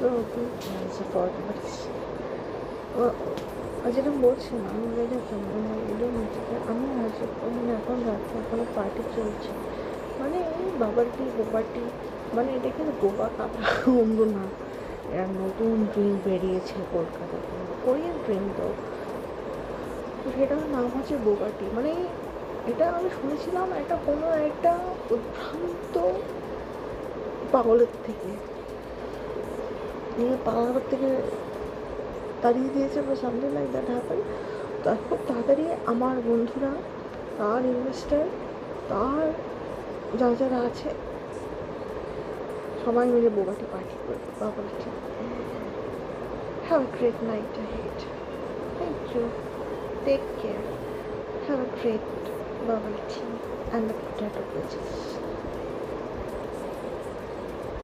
so good support but যেটা বলছিলাম আমি আজ এখন রাত্রে এখনো পার্টি চলছে মানে এই বাবারটি গোবারটি মানে এটা কিন্তু গোবা কাটা অন্য না, এরা নতুন ড্রিঙ্ক বেরিয়েছে কলকাতাতে, কোরিয়ান ড্রিঙ্ক তো সেটার নাম হচ্ছে বোবাটি। মানে এটা আমি শুনেছিলাম একটা কোনো একটা উদ্ভ্রান্ত পাগলের থেকে, নিয়ে পাগলের থেকে তাড়িয়ে দিয়েছে বা সামথিং লাইক দ্যাট হ্যাপেন। তারপর তাড়াতাড়ি আমার বন্ধুরা, তার ইনভেস্টার, তার যারা আছে সবাই মিলে বোবাটি পার্টি করবে, বাবলটি। Have a great night ahead. Thank you. Take care. Have a great bubble tea and the potato wedges.